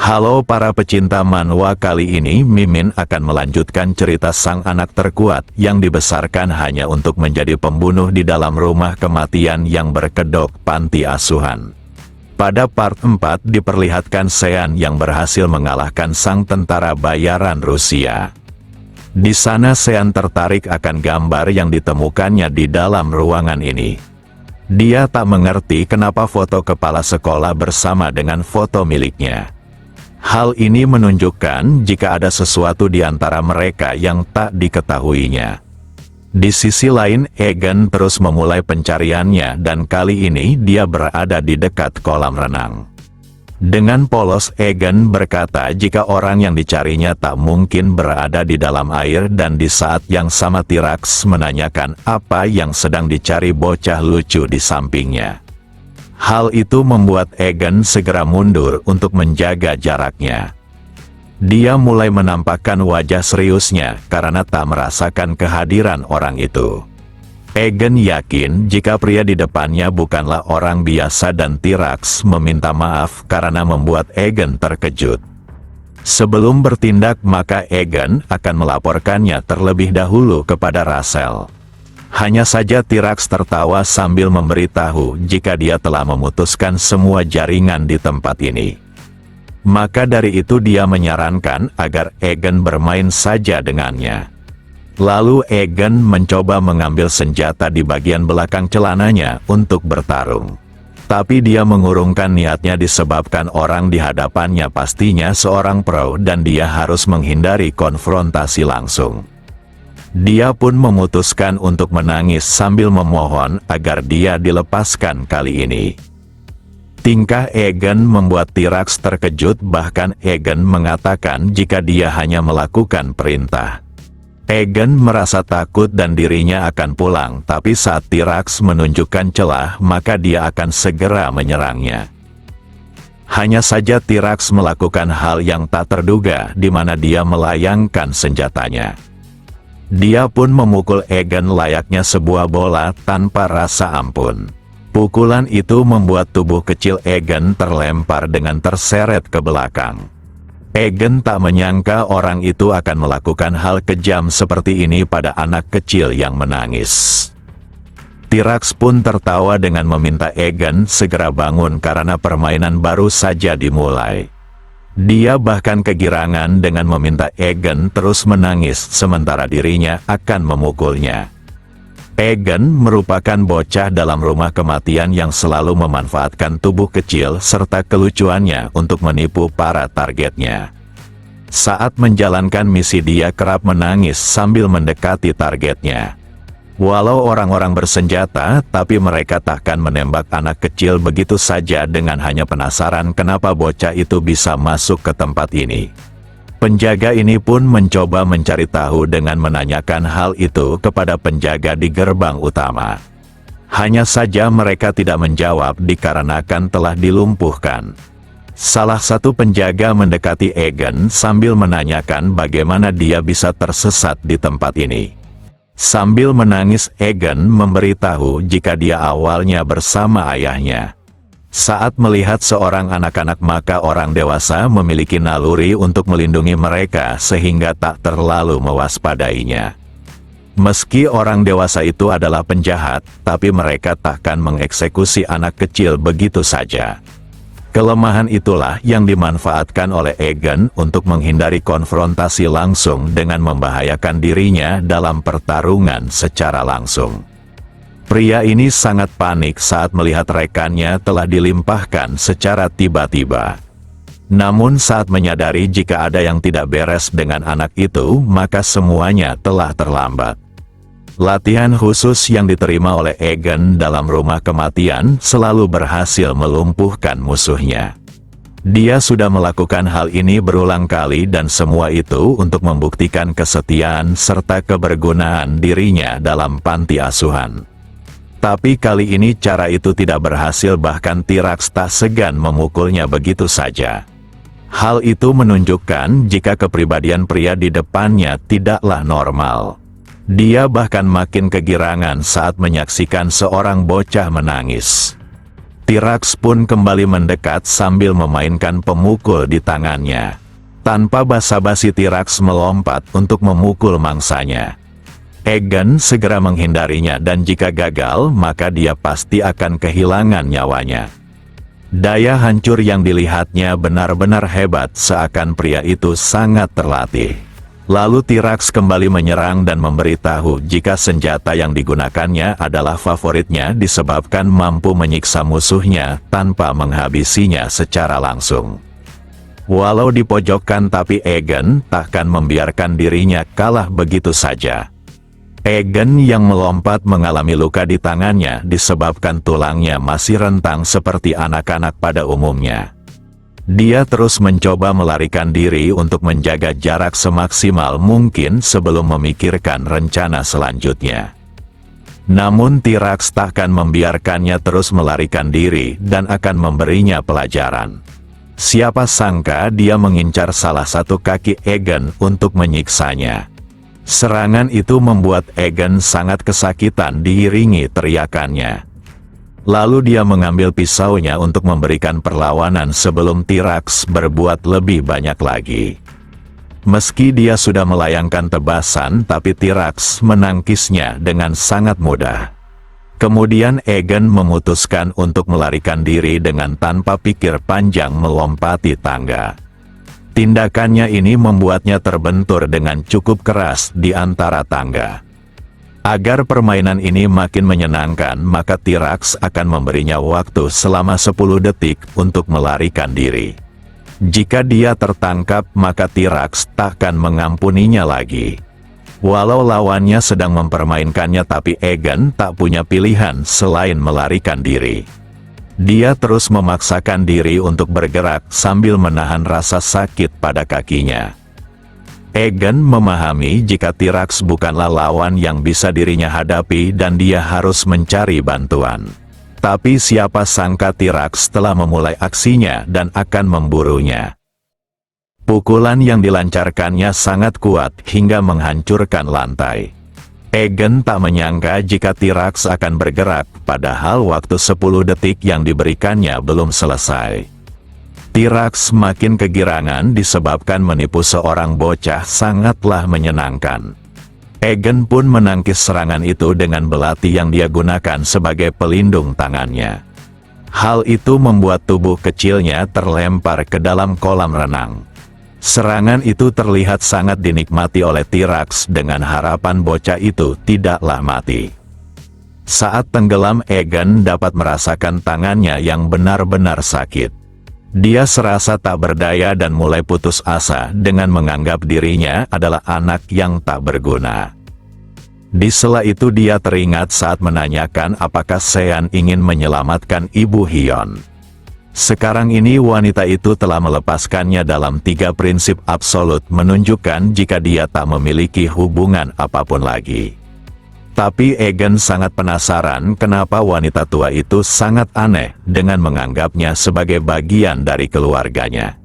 Halo para pecinta manhwa, kali ini Mimin akan melanjutkan cerita sang anak terkuat yang dibesarkan hanya untuk menjadi pembunuh di dalam rumah kematian yang berkedok panti asuhan. Pada part 4 diperlihatkan Sean yang berhasil mengalahkan sang tentara bayaran Rusia. Di sana Sean tertarik akan gambar yang ditemukannya di dalam ruangan ini. Dia tak mengerti kenapa foto kepala sekolah bersama dengan foto miliknya. Hal ini menunjukkan jika ada sesuatu di antara mereka yang tak diketahuinya. Di sisi lain, Egan terus memulai pencariannya dan kali ini dia berada di dekat kolam renang. Dengan polos, Egan berkata jika orang yang dicarinya tak mungkin berada di dalam air, dan di saat yang sama T-Rex menanyakan apa yang sedang dicari bocah lucu di sampingnya. Hal itu membuat Egan segera mundur untuk menjaga jaraknya. Dia mulai menampakkan wajah seriusnya karena tak merasakan kehadiran orang itu. Egan yakin jika pria di depannya bukanlah orang biasa dan T-Rex meminta maaf karena membuat Egan terkejut. Sebelum bertindak, maka Egan akan melaporkannya terlebih dahulu kepada Rachel. Hanya saja T-Rex tertawa sambil memberitahu jika dia telah memutuskan semua jaringan di tempat ini. Maka dari itu dia menyarankan agar Egan bermain saja dengannya. Lalu Egan mencoba mengambil senjata di bagian belakang celananya untuk bertarung. Tapi dia mengurungkan niatnya disebabkan orang di hadapannya pastinya seorang pro dan dia harus menghindari konfrontasi langsung. Dia pun memutuskan untuk menangis sambil memohon agar dia dilepaskan kali ini. Tingkah Egan membuat T-Rex terkejut, bahkan Egan mengatakan jika dia hanya melakukan perintah. Egan merasa takut dan dirinya akan pulang, tapi saat T-Rex menunjukkan celah maka dia akan segera menyerangnya. Hanya saja T-Rex melakukan hal yang tak terduga di mana dia melayangkan senjatanya. Dia pun memukul Egan layaknya sebuah bola tanpa rasa ampun. Pukulan itu membuat tubuh kecil Egan terlempar dengan terseret ke belakang. Egan tak menyangka orang itu akan melakukan hal kejam seperti ini pada anak kecil yang menangis. T-Rex pun tertawa dengan meminta Egan segera bangun karena permainan baru saja dimulai. Dia bahkan kegirangan dengan meminta Egan terus menangis sementara dirinya akan memukulnya. Egan merupakan bocah dalam rumah kematian yang selalu memanfaatkan tubuh kecil serta kelucuannya untuk menipu para targetnya. Saat menjalankan misi dia kerap menangis sambil mendekati targetnya. Walau orang-orang bersenjata, tapi mereka takkan menembak anak kecil begitu saja dengan hanya penasaran kenapa bocah itu bisa masuk ke tempat ini. Penjaga ini pun mencoba mencari tahu dengan menanyakan hal itu kepada penjaga di gerbang utama. Hanya saja mereka tidak menjawab dikarenakan telah dilumpuhkan. Salah satu penjaga mendekati Egan sambil menanyakan bagaimana dia bisa tersesat di tempat ini. Sambil menangis, Egan memberitahu jika dia awalnya bersama ayahnya. Saat melihat seorang anak-anak maka orang dewasa memiliki naluri untuk melindungi mereka sehingga tak terlalu mewaspadainya. Meski orang dewasa itu adalah penjahat, tapi mereka takkan mengeksekusi anak kecil begitu saja. Kelemahan itulah yang dimanfaatkan oleh Egan untuk menghindari konfrontasi langsung dengan membahayakan dirinya dalam pertarungan secara langsung. Pria ini sangat panik saat melihat rekannya telah dilimpahkan secara tiba-tiba. Namun saat menyadari jika ada yang tidak beres dengan anak itu, maka semuanya telah terlambat. Latihan khusus yang diterima oleh Egan dalam rumah kematian selalu berhasil melumpuhkan musuhnya. Dia sudah melakukan hal ini berulang kali dan semua itu untuk membuktikan kesetiaan serta kebergunaan dirinya dalam panti asuhan. Tapi kali ini cara itu tidak berhasil, bahkan T-Rex tak segan memukulnya begitu saja. Hal itu menunjukkan jika kepribadian pria di depannya tidaklah normal. Dia bahkan makin kegirangan saat menyaksikan seorang bocah menangis. T-Rex pun kembali mendekat sambil memainkan pemukul di tangannya. Tanpa basa-basi T-Rex melompat untuk memukul mangsanya. Egan segera menghindarinya dan jika gagal maka dia pasti akan kehilangan nyawanya. Daya hancur yang dilihatnya benar-benar hebat seakan pria itu sangat terlatih. Lalu T-Rex kembali menyerang dan memberitahu jika senjata yang digunakannya adalah favoritnya disebabkan mampu menyiksa musuhnya tanpa menghabisinya secara langsung. Walau dipojokkan tapi Egan takkan membiarkan dirinya kalah begitu saja. Egan yang melompat mengalami luka di tangannya disebabkan tulangnya masih rentang seperti anak-anak pada umumnya. Dia terus mencoba melarikan diri untuk menjaga jarak semaksimal mungkin sebelum memikirkan rencana selanjutnya. Namun T-Rex takkan membiarkannya terus melarikan diri dan akan memberinya pelajaran. Siapa sangka dia mengincar salah satu kaki Egan untuk menyiksanya. Serangan itu membuat Egan sangat kesakitan diiringi teriakannya. Lalu dia mengambil pisaunya untuk memberikan perlawanan sebelum T-Rex berbuat lebih banyak lagi. Meski dia sudah melayangkan tebasan tapi T-Rex menangkisnya dengan sangat mudah. Kemudian Egan memutuskan untuk melarikan diri dengan tanpa pikir panjang melompati tangga. Tindakannya ini membuatnya terbentur dengan cukup keras di antara tangga. Agar permainan ini makin menyenangkan maka T-Rex akan memberinya waktu selama 10 detik untuk melarikan diri. Jika dia tertangkap maka T-Rex takkan mengampuninya lagi. Walau lawannya sedang mempermainkannya tapi Egan tak punya pilihan selain melarikan diri. Dia terus memaksakan diri untuk bergerak sambil menahan rasa sakit pada kakinya. Egan memahami jika T-Rex bukanlah lawan yang bisa dirinya hadapi dan dia harus mencari bantuan. Tapi siapa sangka T-Rex telah memulai aksinya dan akan memburunya. Pukulan yang dilancarkannya sangat kuat hingga menghancurkan lantai. Egan tak menyangka jika T-Rex akan bergerak, padahal waktu 10 detik yang diberikannya belum selesai. T-Rex makin kegirangan disebabkan menipu seorang bocah sangatlah menyenangkan. Egan pun menangkis serangan itu dengan belati yang dia gunakan sebagai pelindung tangannya. Hal itu membuat tubuh kecilnya terlempar ke dalam kolam renang. Serangan itu terlihat sangat dinikmati oleh T-Rex dengan harapan bocah itu tidaklah mati. Saat tenggelam Egan dapat merasakan tangannya yang benar-benar sakit. Dia serasa tak berdaya dan mulai putus asa dengan menganggap dirinya adalah anak yang tak berguna. Di sela itu dia teringat saat menanyakan apakah Sean ingin menyelamatkan Ibu Hyon. Sekarang ini wanita itu telah melepaskannya dalam 3 prinsip absolut menunjukkan jika dia tak memiliki hubungan apapun lagi. Tapi Egan sangat penasaran kenapa wanita tua itu sangat aneh dengan menganggapnya sebagai bagian dari keluarganya.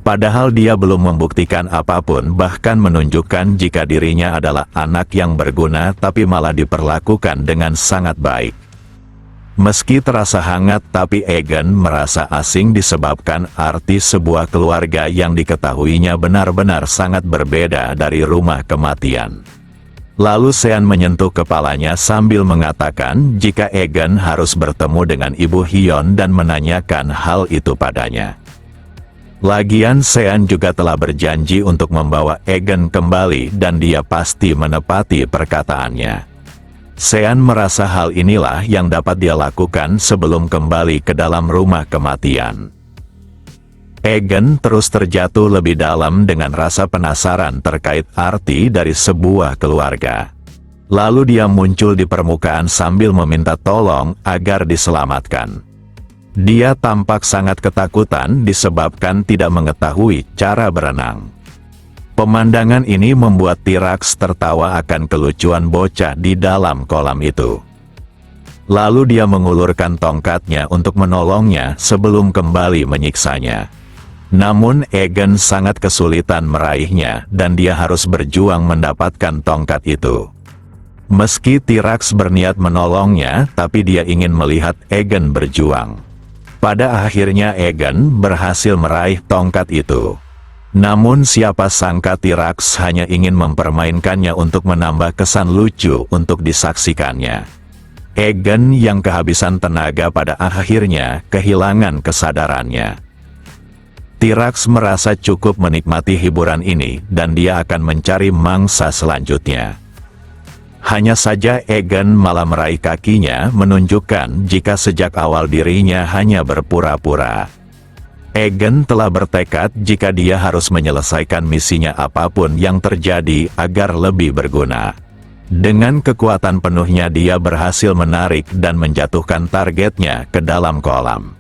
Padahal dia belum membuktikan apapun bahkan menunjukkan jika dirinya adalah anak yang berguna tapi malah diperlakukan dengan sangat baik. Meski terasa hangat tapi Egan merasa asing disebabkan arti sebuah keluarga yang diketahuinya benar-benar sangat berbeda dari rumah kematian. Lalu Sean menyentuh kepalanya sambil mengatakan jika Egan harus bertemu dengan Ibu Hyon dan menanyakan hal itu padanya. Lagian Sean juga telah berjanji untuk membawa Egan kembali dan dia pasti menepati perkataannya. Sean merasa hal inilah yang dapat dia lakukan sebelum kembali ke dalam rumah kematian. Egan terus terjatuh lebih dalam dengan rasa penasaran terkait arti dari sebuah keluarga. Lalu dia muncul di permukaan sambil meminta tolong agar diselamatkan. Dia tampak sangat ketakutan disebabkan tidak mengetahui cara berenang. Pemandangan ini membuat T-Rex tertawa akan kelucuan bocah di dalam kolam itu. Lalu dia mengulurkan tongkatnya untuk menolongnya sebelum kembali menyiksanya. Namun Egan sangat kesulitan meraihnya dan dia harus berjuang mendapatkan tongkat itu. Meski T-Rex berniat menolongnya, tapi dia ingin melihat Egan berjuang. Pada akhirnya Egan berhasil meraih tongkat itu. Namun siapa sangka T-Rex hanya ingin mempermainkannya untuk menambah kesan lucu untuk disaksikannya. Egan yang kehabisan tenaga pada akhirnya kehilangan kesadarannya. T-Rex merasa cukup menikmati hiburan ini dan dia akan mencari mangsa selanjutnya. Hanya saja Egan malah meraih kakinya menunjukkan jika sejak awal dirinya hanya berpura-pura. Egan telah bertekad jika dia harus menyelesaikan misinya apapun yang terjadi agar lebih berguna. Dengan kekuatan penuhnya dia berhasil menarik dan menjatuhkan targetnya ke dalam kolam.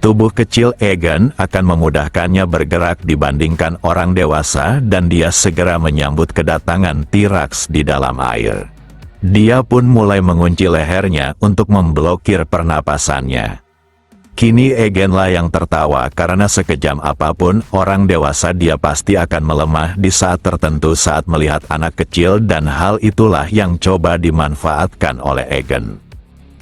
Tubuh kecil Egan akan memudahkannya bergerak dibandingkan orang dewasa dan dia segera menyambut kedatangan T-Rex di dalam air. Dia pun mulai mengunci lehernya untuk memblokir pernapasannya. Kini Eganlah yang tertawa karena sekejam apapun orang dewasa dia pasti akan melemah di saat tertentu saat melihat anak kecil dan hal itulah yang coba dimanfaatkan oleh Egan.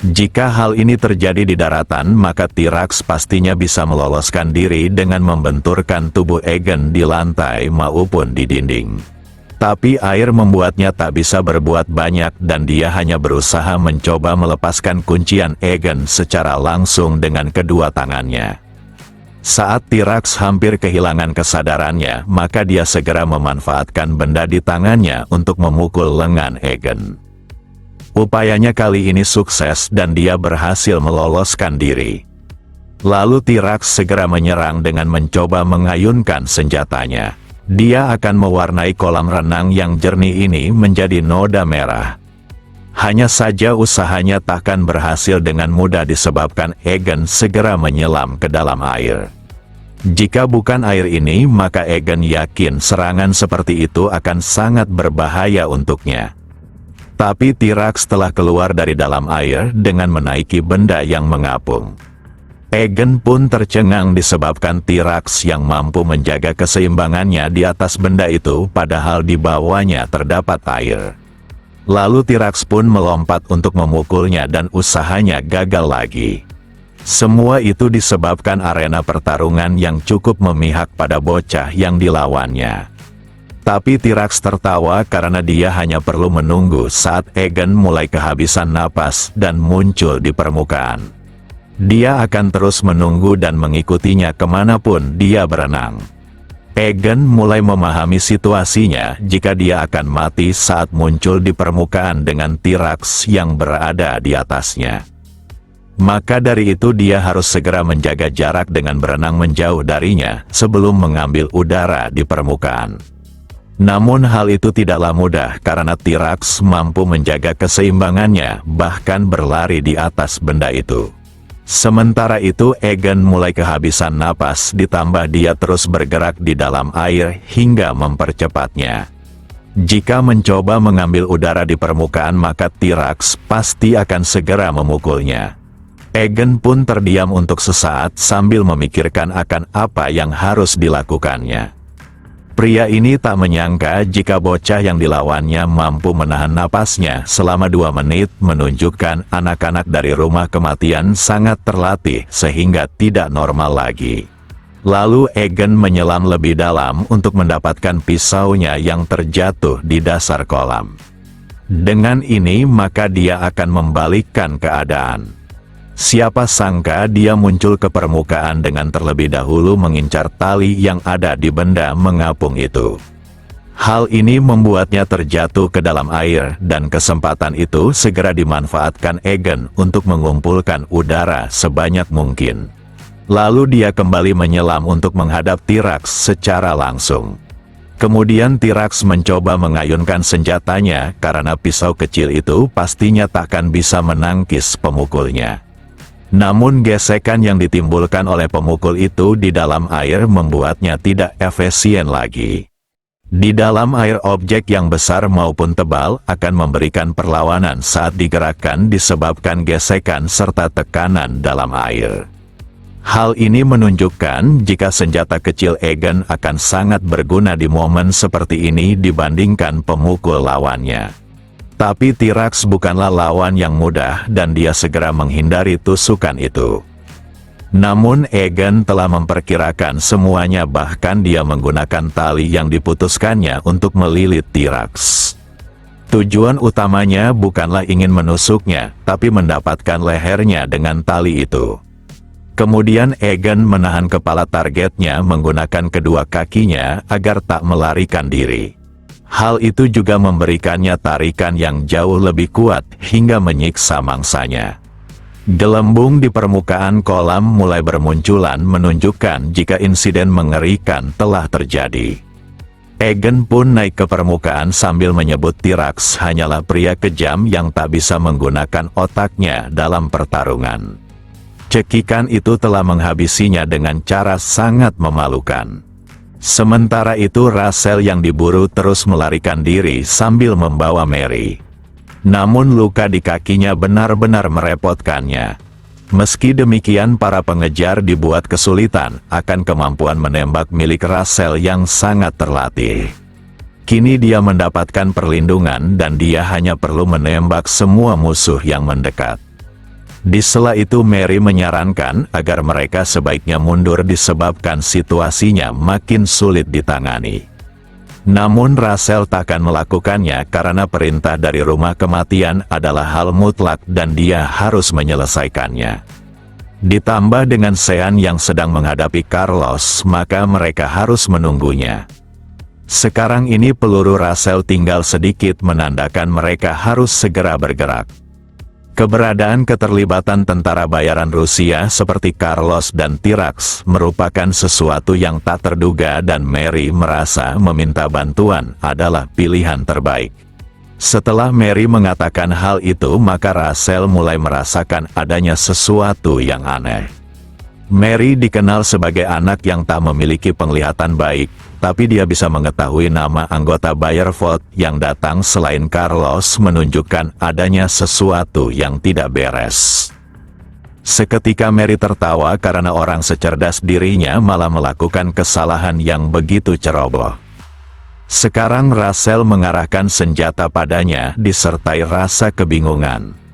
Jika hal ini terjadi di daratan maka T-Rex pastinya bisa meloloskan diri dengan membenturkan tubuh Egan di lantai maupun di dinding. Tapi air membuatnya tak bisa berbuat banyak dan dia hanya berusaha mencoba melepaskan kuncian Egan secara langsung dengan kedua tangannya. Saat T-Rex hampir kehilangan kesadarannya, maka dia segera memanfaatkan benda di tangannya untuk memukul lengan Egan. Upayanya kali ini sukses dan dia berhasil meloloskan diri. Lalu T-Rex segera menyerang dengan mencoba mengayunkan senjatanya. Dia akan mewarnai kolam renang yang jernih ini menjadi noda merah. Hanya saja usahanya takkan berhasil dengan mudah disebabkan Egan segera menyelam ke dalam air. Jika bukan air ini maka Egan yakin serangan seperti itu akan sangat berbahaya untuknya. Tapi T-Rex telah keluar dari dalam air dengan menaiki benda yang mengapung. Egan pun tercengang disebabkan T-Rex yang mampu menjaga keseimbangannya di atas benda itu padahal di bawahnya terdapat air. Lalu T-Rex pun melompat untuk memukulnya dan usahanya gagal lagi. Semua itu disebabkan arena pertarungan yang cukup memihak pada bocah yang dilawannya. Tapi T-Rex tertawa karena dia hanya perlu menunggu saat Egan mulai kehabisan napas dan muncul di permukaan. Dia akan terus menunggu dan mengikutinya kemanapun dia berenang. Egan mulai memahami situasinya jika dia akan mati saat muncul di permukaan dengan T-Rex yang berada di atasnya. Maka dari itu dia harus segera menjaga jarak dengan berenang menjauh darinya sebelum mengambil udara di permukaan. Namun hal itu tidaklah mudah karena T-Rex mampu menjaga keseimbangannya bahkan berlari di atas benda itu. Sementara itu Egan mulai kehabisan napas ditambah dia terus bergerak di dalam air hingga mempercepatnya. Jika mencoba mengambil udara di permukaan maka T-Rex pasti akan segera memukulnya. Egan pun terdiam untuk sesaat sambil memikirkan akan apa yang harus dilakukannya. Pria ini tak menyangka jika bocah yang dilawannya mampu menahan napasnya selama 2 menit menunjukkan anak-anak dari rumah kematian sangat terlatih sehingga tidak normal lagi. Lalu Egan menyelam lebih dalam untuk mendapatkan pisaunya yang terjatuh di dasar kolam. Dengan ini maka dia akan membalikkan keadaan. Siapa sangka dia muncul ke permukaan dengan terlebih dahulu mengincar tali yang ada di benda mengapung itu. Hal ini membuatnya terjatuh ke dalam air dan kesempatan itu segera dimanfaatkan Egan untuk mengumpulkan udara sebanyak mungkin. Lalu dia kembali menyelam untuk menghadap T-Rex secara langsung. Kemudian T-Rex mencoba mengayunkan senjatanya karena pisau kecil itu pastinya takkan bisa menangkis pemukulnya. Namun gesekan yang ditimbulkan oleh pemukul itu di dalam air membuatnya tidak efisien lagi. Di dalam air objek yang besar maupun tebal akan memberikan perlawanan saat digerakkan disebabkan gesekan serta tekanan dalam air. Hal ini menunjukkan jika senjata kecil Egan akan sangat berguna di momen seperti ini dibandingkan pemukul lawannya. Tapi T-Rex bukanlah lawan yang mudah dan dia segera menghindari tusukan itu. Namun Egan telah memperkirakan semuanya, bahkan dia menggunakan tali yang diputuskannya untuk melilit T-Rex. Tujuan utamanya bukanlah ingin menusuknya, tapi mendapatkan lehernya dengan tali itu. Kemudian Egan menahan kepala targetnya menggunakan kedua kakinya agar tak melarikan diri. Hal itu juga memberikannya tarikan yang jauh lebih kuat hingga menyiksa mangsanya. Gelembung di permukaan kolam mulai bermunculan menunjukkan jika insiden mengerikan telah terjadi. Egan pun naik ke permukaan sambil menyebut T-Rex hanyalah pria kejam yang tak bisa menggunakan otaknya dalam pertarungan. Cekikan itu telah menghabisinya dengan cara sangat memalukan. Sementara itu Rachel yang diburu terus melarikan diri sambil membawa Mary. Namun luka di kakinya benar-benar merepotkannya. Meski demikian para pengejar dibuat kesulitan akan kemampuan menembak milik Rachel yang sangat terlatih. Kini dia mendapatkan perlindungan dan dia hanya perlu menembak semua musuh yang mendekat. Di sela itu Mary menyarankan agar mereka sebaiknya mundur disebabkan situasinya makin sulit ditangani. Namun Rachel takkan melakukannya karena perintah dari rumah kematian adalah hal mutlak dan dia harus menyelesaikannya. Ditambah dengan Sean yang sedang menghadapi Carlos, maka mereka harus menunggunya. Sekarang ini peluru Rachel tinggal sedikit menandakan mereka harus segera bergerak. Keberadaan keterlibatan tentara bayaran Rusia seperti Carlos dan T-Rex merupakan sesuatu yang tak terduga dan Mary merasa meminta bantuan adalah pilihan terbaik. Setelah Mary mengatakan hal itu, maka Rachel mulai merasakan adanya sesuatu yang aneh. Mary dikenal sebagai anak yang tak memiliki penglihatan baik, tapi dia bisa mengetahui nama anggota Bayervold yang datang selain Carlos menunjukkan adanya sesuatu yang tidak beres. Seketika Mary tertawa karena orang secerdas dirinya malah melakukan kesalahan yang begitu ceroboh. Sekarang Rachel mengarahkan senjata padanya disertai rasa kebingungan.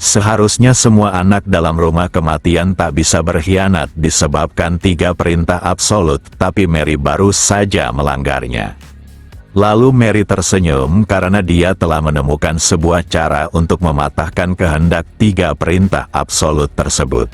Seharusnya semua anak dalam rumah kematian tak bisa berkhianat disebabkan 3 perintah absolut, tapi Mary baru saja melanggarnya. Lalu Mary tersenyum karena dia telah menemukan sebuah cara untuk mematahkan kehendak 3 perintah absolut tersebut.